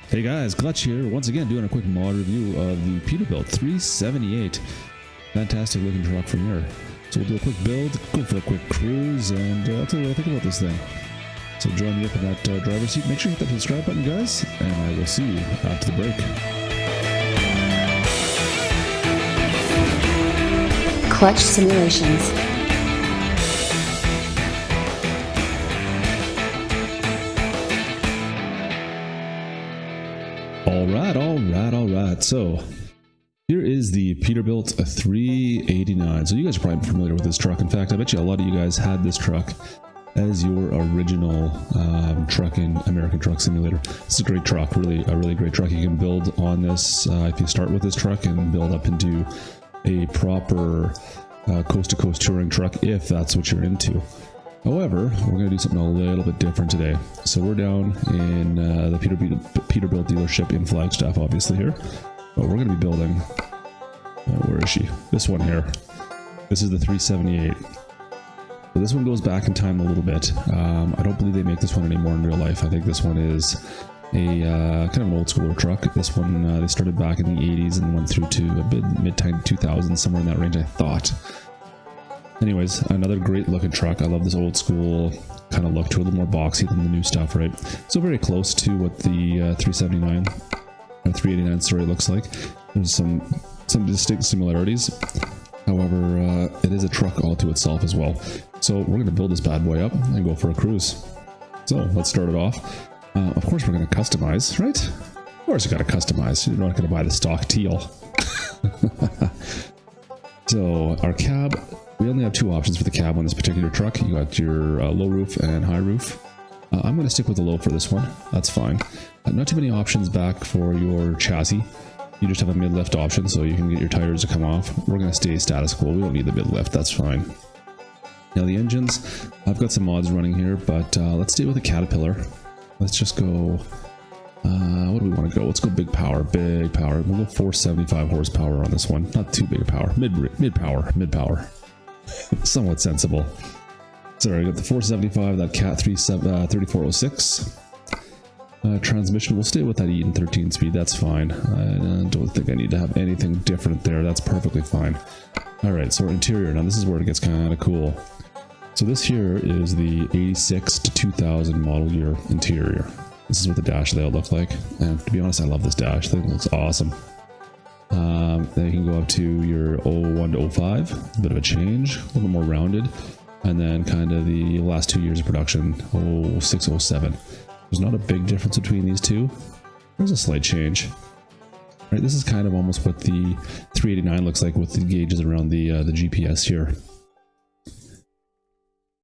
Hey guys, Clutch here, once again doing a quick mod review of the Peterbilt 378. Fantastic looking truck from here. So we'll do a quick build, go for a quick cruise, and I'll tell you what I think about this thing. So join me up in that driver's seat. Make sure you hit that subscribe button, guys, and I will see you after the break. Clutch Simulations. Alright. So here is the Peterbilt 389. So you guys are probably familiar with this truck. In fact, I bet you a lot of you guys had this truck as your original trucking American Truck Simulator. This is a great truck, a really great truck. You can build on this if you start with this truck and build up into a proper coast-to-coast touring truck if that's what you're into. However, we're going to do something a little bit different today. So we're down in the Peterbilt dealership in Flagstaff, obviously here. But we're going to be building, where is she? This one here. This is the 378. So this one goes back in time a little bit. I don't believe they make this one anymore in real life. I think this one is a kind of an old school truck. This one, they started back in the 80s and went through to mid-time 2000s, somewhere in that range, I thought. Anyways, another great looking truck. I love this old school kind of look to it, a little more boxy than the new stuff, right? So very close to what the 379 or 389 story looks like. There's some distinct similarities. However, it is a truck all to itself as well. So we're going to build this bad boy up and go for a cruise. So let's start it off. Of course, we're going to customize, right? Of course, you got to customize. You're not going to buy the stock teal. So our cab. We only have two options for the cab on this particular truck. You got your low roof and high roof. I'm going to stick with the low for this one. That's fine. Not too many options back for your chassis. You just have a mid-lift option, so you can get your tires to come off. We're going to stay status quo. We don't need the mid-lift. That's fine. Now the engines, I've got some mods running here, but let's stay with the Caterpillar. Let's just go... what do we want to go? Let's go big power. We'll go 475 horsepower on this one. Not too big a power. Mid power. Somewhat sensible. Sorry, I got the 475, that Cat 3406. Transmission, we'll stay with that Eaton 13 speed, that's fine. I don't think I need to have anything different there, that's perfectly fine. Alright, so our interior, now this is where it gets kind of cool. So this here is the 86 to 2000 model year interior. This is what the dash layout look like, and to be honest, I love this dash, I think it looks awesome. Then you can go up to your 01 to 05, a bit of a change, a little bit more rounded, and then kind of the last 2 years of production, 06, 07. There's not a big difference between these two. There's a slight change. Right, this is kind of almost what the 389 looks like with the gauges around the GPS here.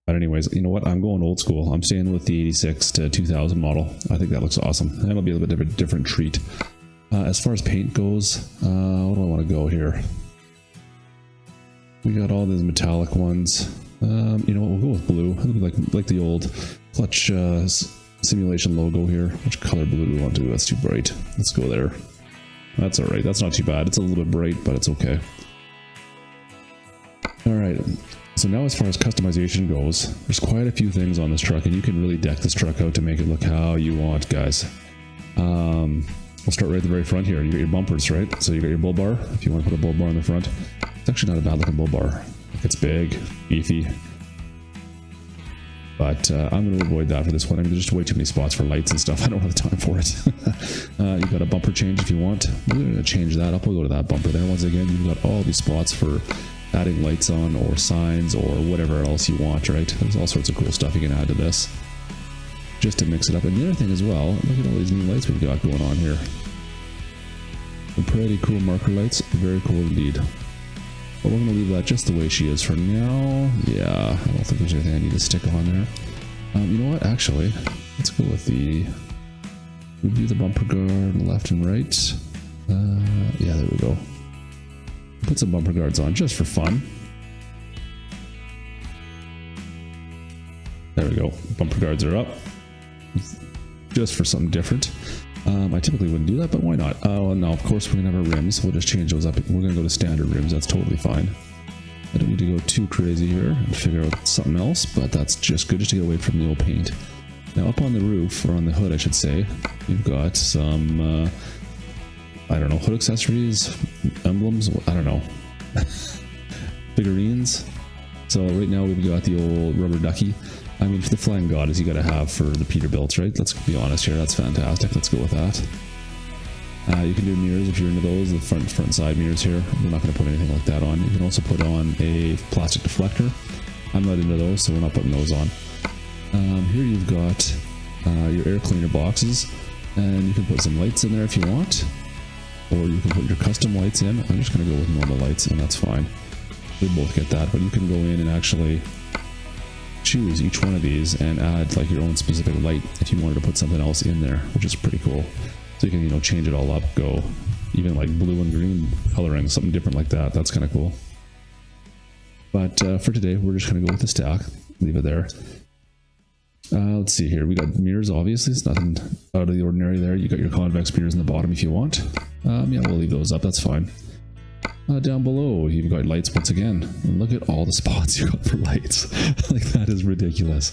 But anyways, you know what? I'm going old school. I'm staying with the 86 to 2000 model. I think that looks awesome. That'll be a little bit of a different treat. As far as paint goes, what do I want to go here? We got all these metallic ones. You know what? We'll go with blue. It'll be like the old Clutch simulation logo here. Which color blue do we want to do? That's too bright. Let's go there. That's all right. That's not too bad. It's a little bit bright, but it's okay. All right. So now as far as customization goes, there's quite a few things on this truck, and you can really deck this truck out to make it look how you want, guys. We'll start right at the very front here. You got your bumpers, right? So you got your bull bar. If you want to put a bull bar on the front, it's actually not a bad looking bull bar. It's big, beefy, but I'm going to avoid that for this one. I mean, there's just way too many spots for lights and stuff. I don't have the time for it. You got a bumper change if you want. We're going to change that up. We'll go to that bumper there. Once again, you've got all these spots for adding lights on or signs or whatever else you want, right? There's all sorts of cool stuff you can add to this, just to mix it up. And the other thing as well, look at all these new lights we've got going on here. Some pretty cool marker lights, very cool indeed. But we're going to leave that just the way she is for now. Yeah, I don't think there's anything I need to stick on there. You know what, actually, let's go with we'll do the bumper guard left and right. Yeah, there we go. Put some bumper guards on just for fun. There we go, bumper guards are up. Just for something different. I typically wouldn't do that, but why not? Oh, no, of course we're going to have our rims. We'll just change those up. We're going to go to standard rims. That's totally fine. I don't need to go too crazy here and figure out something else, but that's just good just to get away from the old paint. Now up on the roof, or on the hood I should say, you've got some, I don't know, hood accessories, emblems, I don't know, figurines. So right now we've got the old rubber ducky. I mean, for the flying goddess you gotta have for the Peterbilt, right? Let's be honest here, that's fantastic. Let's go with that. You can do mirrors if you're into those, the front and side mirrors here. We're not going to put anything like that on. You can also put on a plastic deflector. I'm not into those, so we're not putting those on. Here you've got your air cleaner boxes, and you can put some lights in there if you want, or you can put your custom lights in. I'm just going to go with normal lights, and that's fine. We both get that, but you can go in and actually choose each one of these and add like your own specific light if you wanted to put something else in there, which is pretty cool. So you can, you know, change it all up, go even like blue and green coloring, something different like that. That's kind of cool. But for today, we're just going to go with the stack, leave it there. Let's see here. We got mirrors, obviously. It's nothing out of the ordinary there. You got your convex mirrors in the bottom if you want. Yeah, we'll leave those up. That's fine. Down below, you've got lights once again. And look at all the spots you got for lights. Like, that is ridiculous.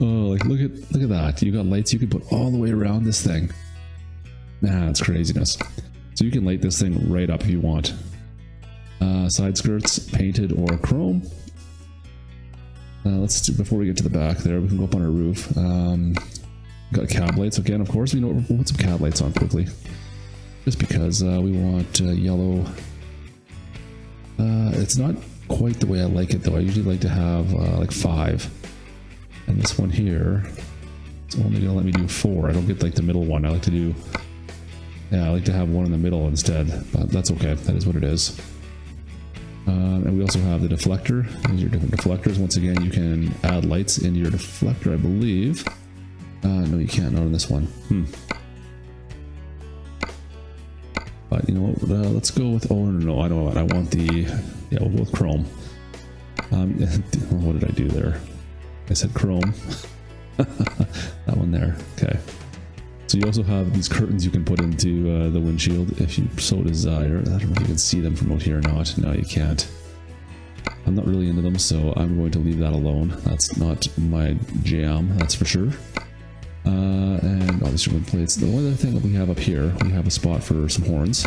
Oh, like look at that. You got lights you can put all the way around this thing. Man, that's craziness. So you can light this thing right up if you want. Side skirts, painted or chrome. Let's do, before we get to the back there, we can go up on our roof. Got cab lights again, of course. You know, we'll put some cab lights on quickly, just because we want yellow. It's not quite the way I like it though. I usually like to have like 5, and this one here, it's only gonna let me do 4. I don't get like the middle one. I like to do, yeah, I like to have one in the middle instead, but that's okay. That is what it is. And we also have the deflector. These are different deflectors. Once again, you can add lights into your deflector, I believe. No, you can't, not on this one. But you know what, let's go with, oh no, I don't know what, I want the, yeah, we'll go with chrome. What did I do there? I said chrome. That one there, okay. So you also have these curtains you can put into the windshield if you so desire. I don't know if you can see them from out here or not. No, you can't. I'm not really into them, so I'm going to leave that alone. That's not my jam, that's for sure. And obviously wind plates. The only other thing that we have up here, we have a spot for some horns.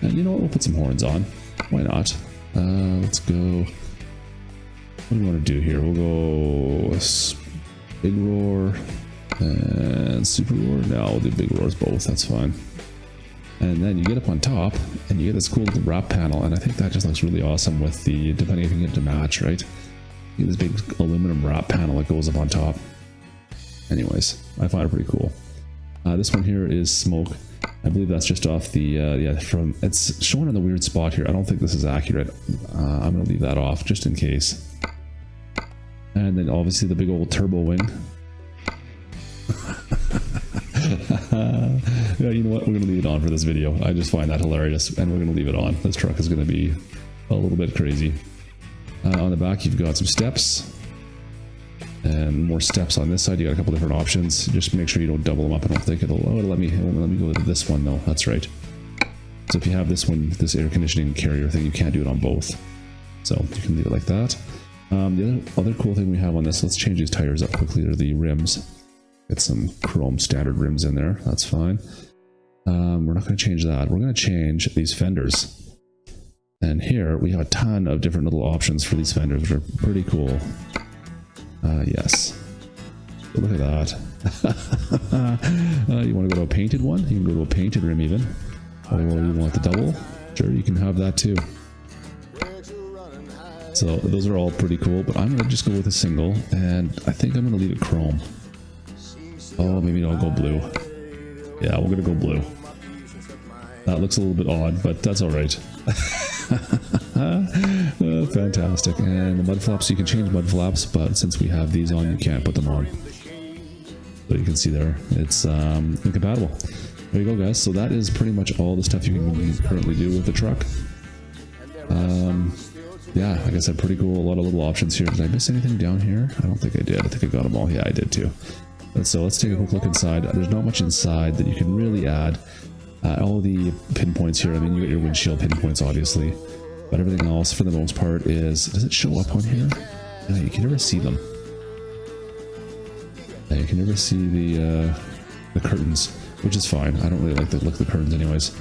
And you know what, we'll put some horns on. Why not? Let's go. What do we want to do here? We'll go big roar and super roar. No, we'll do big roars both, that's fine. And then you get up on top and you get this cool little wrap panel, and I think that just looks really awesome with the, depending if you get it to match, right? You get this big aluminum wrap panel that goes up on top. Anyways, I find it pretty cool. This one here is smoke. I believe that's just off the, yeah, from, it's showing in the weird spot here. I don't think this is accurate. I'm going to leave that off just in case. And then obviously the big old turbo wing. Yeah, you know what? We're going to leave it on for this video. I just find that hilarious, and we're going to leave it on. This truck is going to be a little bit crazy. On the back, you've got some steps. And more steps on this side. You got a couple different options. Just make sure you don't double them up. I don't think it'll let me go to this one though. That's right. So if you have this one, this air conditioning carrier thing, you can't do it on both. So you can leave it like that. The other cool thing we have on this, let's change these tires up quickly. They're the rims. Get some chrome standard rims in there. That's fine. We're not going to change that. We're going to change these fenders. And here we have a ton of different little options for these fenders, which are pretty cool. Yes. Look at that. You want to go to a painted one? You can go to a painted rim even. Or you want the double? Sure, you can have that too. So those are all pretty cool, but I'm going to just go with a single, and I think I'm going to leave it chrome. Oh, maybe I'll go blue. Yeah, we're going to go blue. That looks a little bit odd, but that's alright. Fantastic. And the mud flaps, you can change mud flaps, but since we have these on, you can't put them on. So you can see there, it's incompatible. There you go, guys. So that is pretty much all the stuff you can currently do with the truck. Yeah, like I said, pretty cool. A lot of little options here. Did I miss anything down here? I don't think I did. I think I got them all. Yeah, I did too. So let's take a quick look inside. There's not much inside that you can really add. All the pinpoints here, I mean, you got your windshield pinpoints, obviously. But everything else, for the most part, is... Does it show up on here? Yeah, you can never see them. Yeah, you can never see the curtains, which is fine. I don't really like the look of the curtains anyways.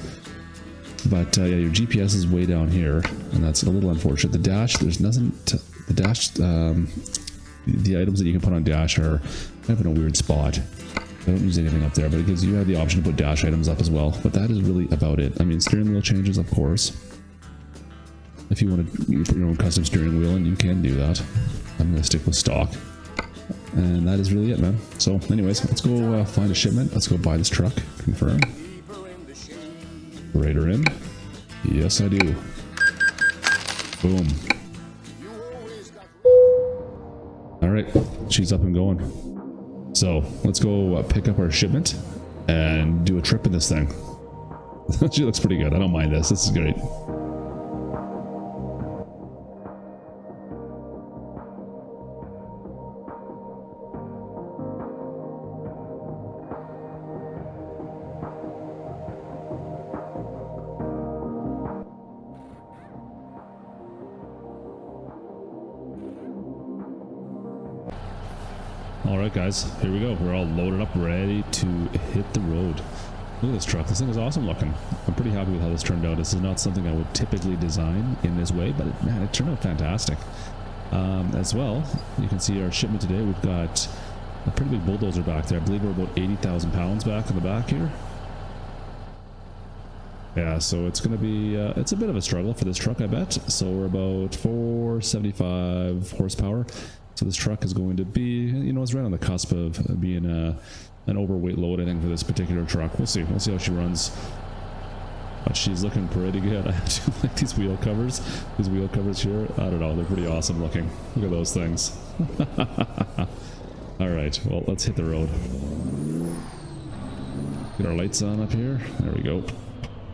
But yeah, your GPS is way down here, and that's a little unfortunate. The dash, there's nothing to, the dash, the items that you can put on dash are kind of in a weird spot. I don't use anything up there, but it gives you have the option to put dash items up as well. But that is really about it. I mean, steering wheel changes, of course. If you want to put your own custom steering wheel in, you can do that. I'm going to stick with stock. And that is really it, man. So anyways, let's go find a shipment. Let's go buy this truck. Confirm. Radar in. Yes, I do. Boom. Alright, she's up and going. So let's go pick up our shipment and do a trip in this thing. She looks pretty good. I don't mind this. This is great. Alright guys, here we go. We're all loaded up, ready to hit the road. Look at this truck. This thing is awesome looking. I'm pretty happy with how this turned out. This is not something I would typically design in this way, but man, it turned out fantastic. As well, you can see our shipment today. We've got a pretty big bulldozer back there. I believe we're about 80,000 pounds back in the back here. Yeah, so it's going to be, it's a bit of a struggle for this truck, I bet. So we're about 475 horsepower. So this truck is going to be, you know, it's right on the cusp of being an overweight load, I think, for this particular truck. We'll see. We'll see how she runs. But she's looking pretty good. I do like these wheel covers. These wheel covers here, I don't know, they're pretty awesome looking. Look at those things. All right, well, let's hit the road. Get our lights on up here. There we go.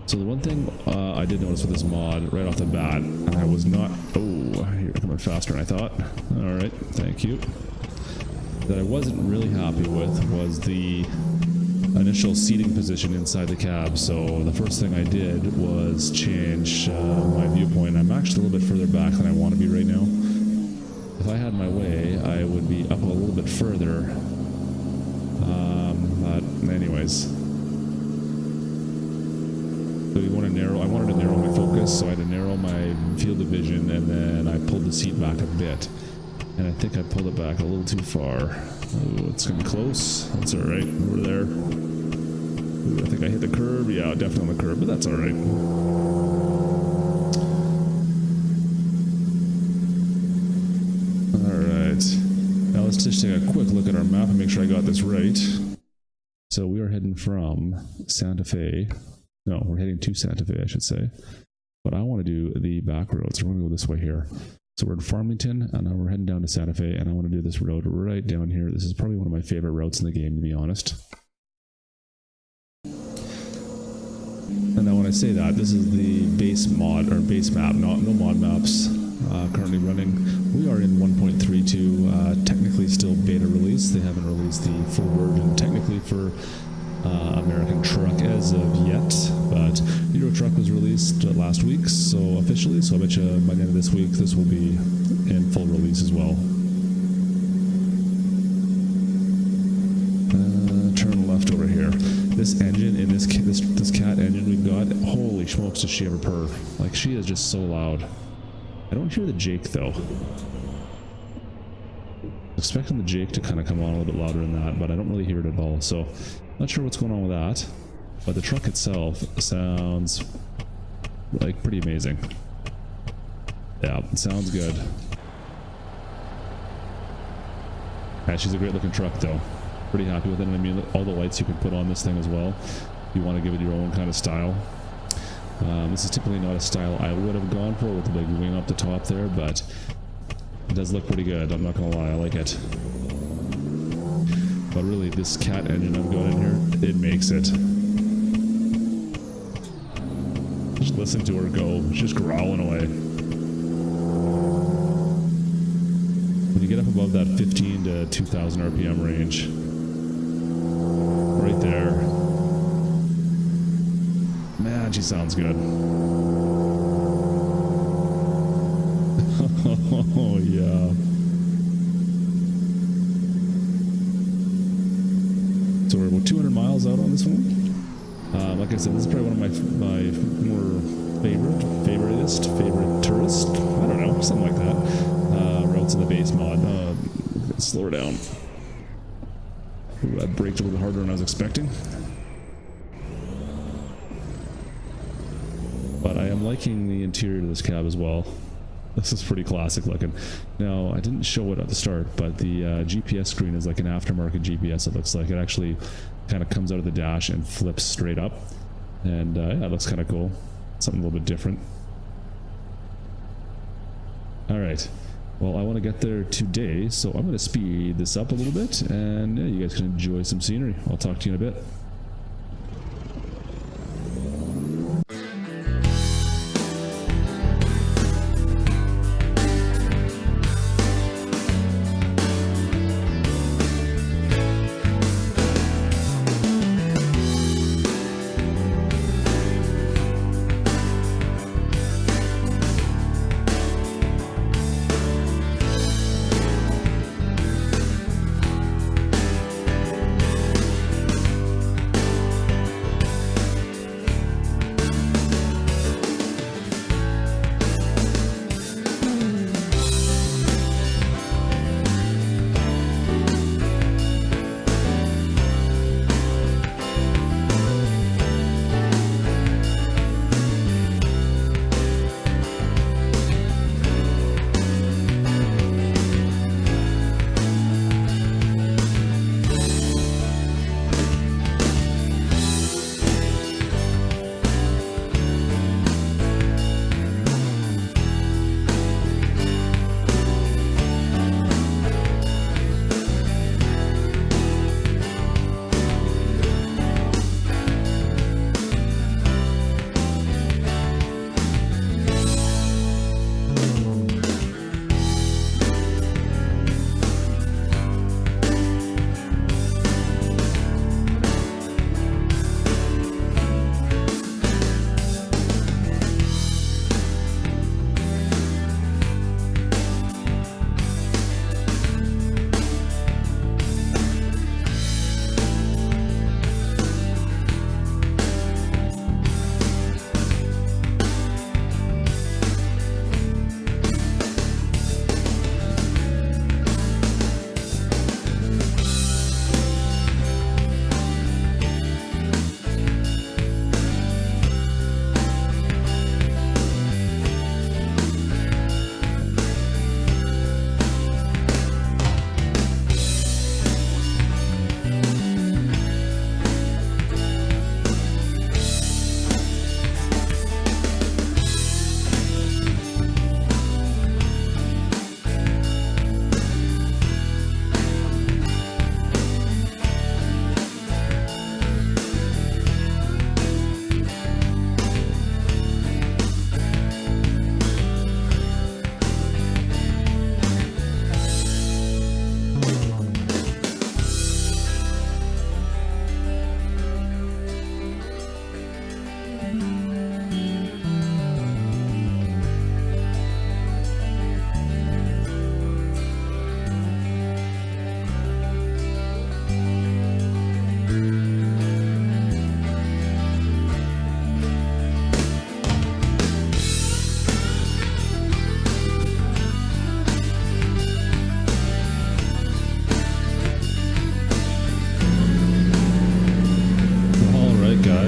So the one thing I did notice with this mod right off the bat, and I was not, oh, you're coming faster than I thought. All right, thank you. That I wasn't really happy with was the initial seating position inside the cab. So the first thing I did was change my viewpoint. I'm actually a little bit further back than I want to be right now. If I had my way, I would be up a little bit further. But anyways. So you want to narrow, I wanted to narrow my focus, so I had to narrow my field of vision, and then I pulled the seat back a bit. And I think I pulled it back a little too far. Oh, it's getting close. That's alright. We're there. Ooh, I think I hit the curb. Yeah, definitely on the curb, but that's alright. Alright. Now let's just take a quick look at our map and make sure I got this right. So we are heading from Santa Fe. No, we're heading to Santa Fe, I should say. But I want to do the back roads. We're going to go this way here. So we're in Farmington, and now we're heading down to Santa Fe, and I want to do this road right down here. This is probably one of my favorite routes in the game, to be honest. And now when I say that, this is the base mod, or base map, no mod maps currently running. We are in 1.32, technically still beta release. They haven't released the full version technically for American Truck as of yet, but Euro Truck was released last week, so officially, so I bet you by the end of this week this will be in full release as well. Turn left over here. This engine in this cat engine we've got, holy smokes, does she ever purr. Like, she is just so loud. I don't hear the Jake though. Expecting the Jake to kind of come on a little bit louder than that, but I don't really hear it at all, so not sure what's going on with that. But the truck itself sounds like pretty amazing. Yeah, it sounds good. Yeah, she's a great looking truck though. Pretty happy with it, and I mean all the lights you can put on this thing as well. If you want to give it your own kind of style. This is typically not a style I would have gone for with the big wing up the top there, but it does look pretty good, I'm not gonna lie, I like it. But really, this cat engine I've got in here, it makes it. Just listen to her go, she's just growling away. When you get up above that 15 to 2000 RPM range, right there, man, she sounds good. Oh yeah. So we're about 200 miles out on this one. Like I said, this is probably one of my more favorite tourist, I don't know, something like that, routes in the base mod. Slow her down. Ooh, I braked a little bit harder than I was expecting. But I am liking the interior of this cab as well. This is pretty classic looking. Now, I didn't show it at the start, but the GPS screen is like an aftermarket GPS, it looks like. It actually kind of comes out of the dash and flips straight up. And yeah, it looks kind of cool. Something a little bit different. Alright. Well, I want to get there today, so I'm going to speed this up a little bit, and yeah, you guys can enjoy some scenery. I'll talk to you in a bit.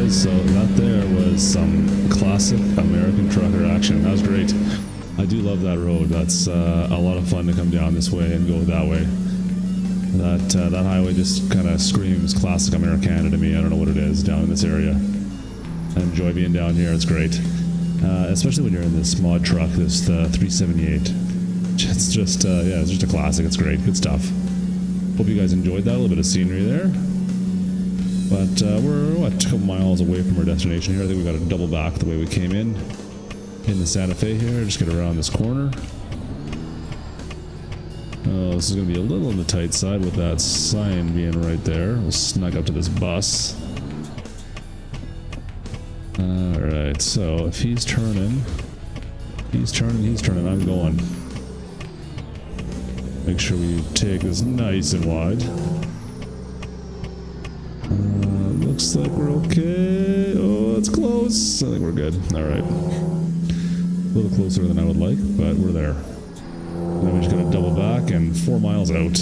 So that there was some classic American trucker action. That was great. I do love that road. That's a lot of fun to come down this way and go that way. That highway just kind of screams classic Americana to me. I don't know what it is down in this area. I enjoy being down here. It's great, especially when you're in this mod truck, this 378. It's just yeah, it's just a classic. It's great. Good stuff. Hope you guys enjoyed that. A little bit of scenery there. But we're, what, a couple miles away from our destination here. I think we got to double back the way we came in the Santa Fe here. Just get around this corner. Oh, this is going to be a little on the tight side with that sign being right there. We'll snug up to this bus. Alright, so if he's turning, I'm going. Make sure we take this nice and wide. Looks like we're okay. Oh, it's close. I think we're good. All right. A little closer than I would like, but we're there. Then we just gotta double back and 4 miles out.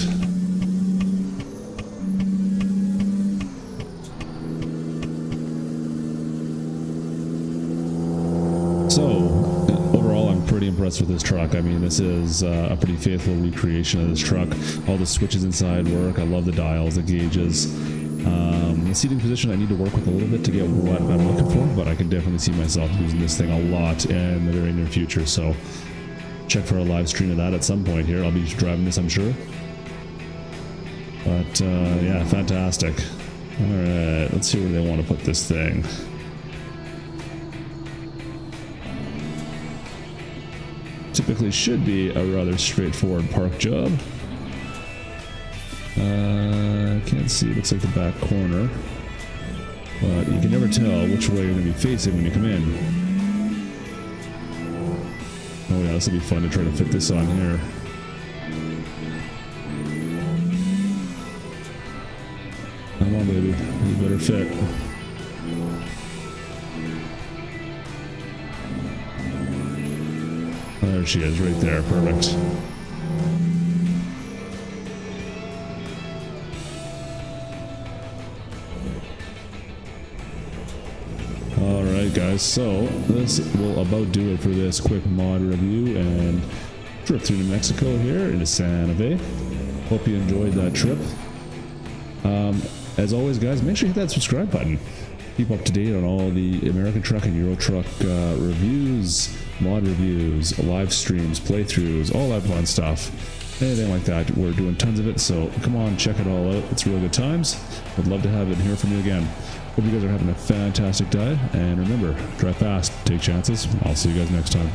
So, overall, I'm pretty impressed with this truck. I mean, this is a pretty faithful recreation of this truck. All the switches inside work. I love the dials, the gauges. The seating position I need to work with a little bit to get what I'm looking for, but I can definitely see myself using this thing a lot in the very near future. So, check for a live stream of that at some point here. I'll be driving this, I'm sure. But, yeah, fantastic. Alright, let's see where they want to put this thing. Typically should be a rather straightforward park job. Can't see, it looks like the back corner. But you can never tell which way you're going to be facing when you come in. Oh yeah, this will be fun to try to fit this on here. Come on, baby, you better fit. There she is, right there, perfect. Alright guys, so this will about do it for this quick mod review and trip through New Mexico here into Santa Fe. Hope you enjoyed that trip. As always guys, make sure you hit that subscribe button. Keep up to date on all the American Truck and Euro Truck reviews, mod reviews, live streams, playthroughs, all that fun stuff. Anything like that, we're doing tons of it, so come on, check it all out. It's really good times. Would love to have it and hear from you again. Hope you guys are having a fantastic day, and remember, drive fast, take chances. I'll see you guys next time.